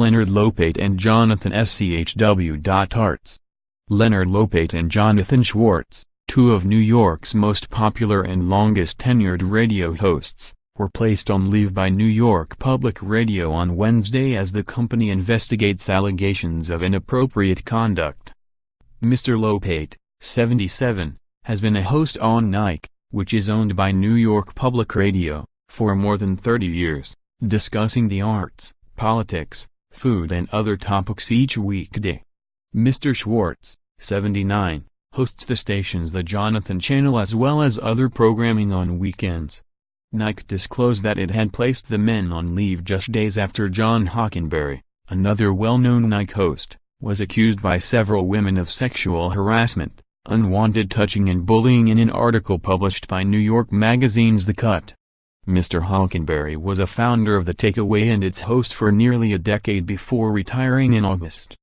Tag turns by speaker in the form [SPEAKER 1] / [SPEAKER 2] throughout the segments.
[SPEAKER 1] Leonard Lopate and Jonathan Schw artz. Leonard Lopate and Jonathan Schwartz, two of New York's most popular and longest-tenured radio hosts, were placed on leave by New York Public Radio on Wednesday as the company investigates allegations of inappropriate conduct. Mr. Lopate, 77, has been a host on WNYC, which is owned by New York Public Radio, for more than 30 years, discussing the arts, politics, food and other topics each weekday. Mr. Schwartz, 79, hosts the station's The Jonathan Channel as well as other programming on weekends. WNYC disclosed that it had placed the men on leave just days after John Hockenberry, another well-known WNYC host, was accused by several women of sexual harassment, unwanted touching and bullying in an article published by New York magazine's The Cut. Mr. Hockenberry was a founder of The Takeaway and its host for nearly a decade before retiring in August.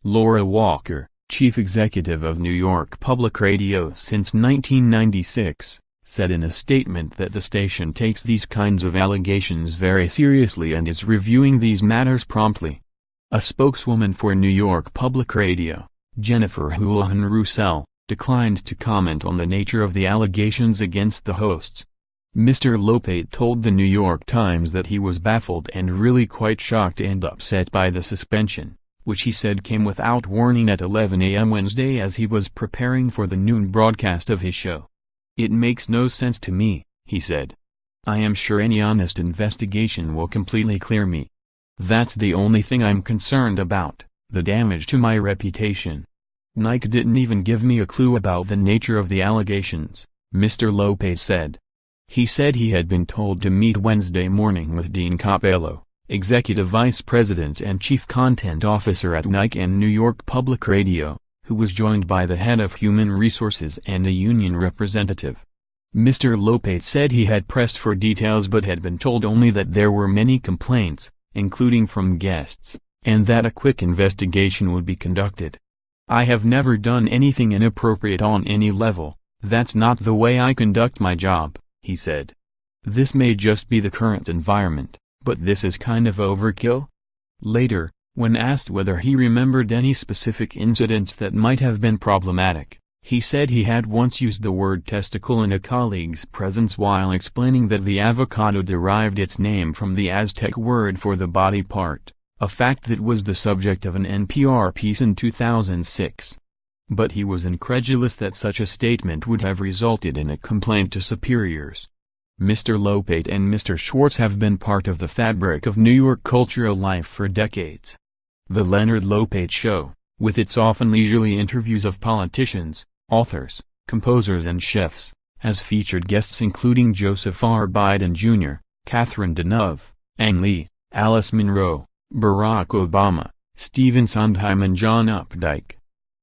[SPEAKER 1] Laura Walker, chief executive of New York Public Radio since 1996, said in a statement that the station takes these kinds of allegations very seriously and is reviewing these matters promptly. A spokeswoman for New York Public Radio, Jennifer Houlihan-Roussel, declined to comment on the nature of the allegations against the hosts. Mr. Lopate told the New York Times that he was baffled and really quite shocked and upset by the suspension, which he said came without warning at 11 a.m. Wednesday as he was preparing for the noon broadcast of his show. "It makes no sense to me," he said. "I am sure any honest investigation will completely clear me. That's the only thing I'm concerned about, the damage to my reputation. WNYC didn't even give me a clue about the nature of the allegations," Mr. Lopate said. He said he had been told to meet Wednesday morning with Dean Capello, Executive Vice President and Chief Content Officer at WNYC and New York Public Radio, who was joined by the head of Human Resources and a union representative. Mr. Lopate said he had pressed for details but had been told only that there were many complaints, including from guests, and that a quick investigation would be conducted. "I have never done anything inappropriate on any level, that's not the way I conduct my job," he said. "This may just be the current environment, but this is kind of overkill." Later, when asked whether he remembered any specific incidents that might have been problematic, he said he had once used the word testicle in a colleague's presence while explaining that the avocado derived its name from the Aztec word for the body part, a fact that was the subject of an NPR piece in 2006. But he was incredulous that such a statement would have resulted in a complaint to superiors. Mr. Lopate and Mr. Schwartz have been part of the fabric of New York cultural life for decades. The Leonard Lopate Show, with its often leisurely interviews of politicians, authors, composers and chefs, has featured guests including Joseph R. Biden Jr., Catherine Deneuve, Ang Lee, Alice Munro, Barack Obama, Stephen Sondheim and John Updike.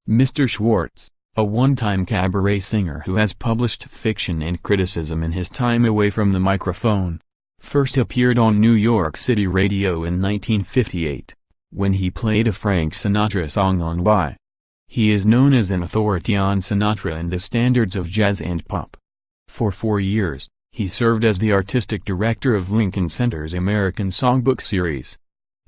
[SPEAKER 1] Mr. Schwartz, a one-time cabaret singer who has published fiction and criticism in his time away from the microphone, first appeared on New York City radio in 1958. When he played a Frank Sinatra song on Why. He is known as an authority on Sinatra and the standards of jazz and pop. For 4 years, he served as the artistic director of Lincoln Center's American Songbook series.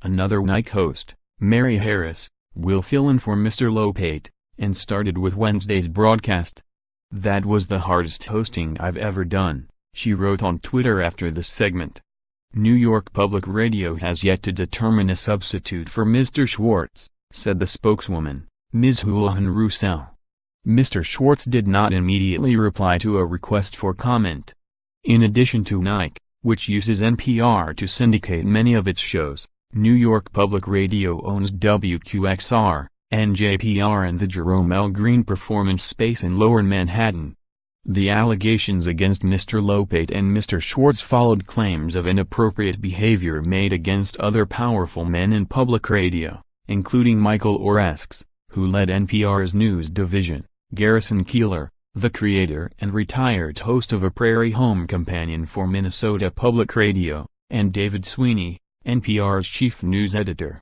[SPEAKER 1] Another WNYC host, Mary Harris, will fill in for Mr. Lopate, and started with Wednesday's broadcast. "That was the hardest hosting I've ever done," she wrote on Twitter after the segment. New York Public Radio has yet to determine a substitute for Mr. Schwartz, said the spokeswoman, Ms. Houlihan-Roussel. Mr. Schwartz did not immediately reply to a request for comment. In addition to WNYC, which uses NPR to syndicate many of its shows, New York Public Radio owns WQXR, NJPR and the Jerome L. Green Performance Space in Lower Manhattan. The allegations against Mr. Lopate and Mr. Schwartz followed claims of inappropriate behavior made against other powerful men in public radio, including Michael Oreskes, who led NPR's news division, Garrison Keillor, the creator and retired host of A Prairie Home Companion for Minnesota Public Radio, and David Sweeney, NPR's chief news editor.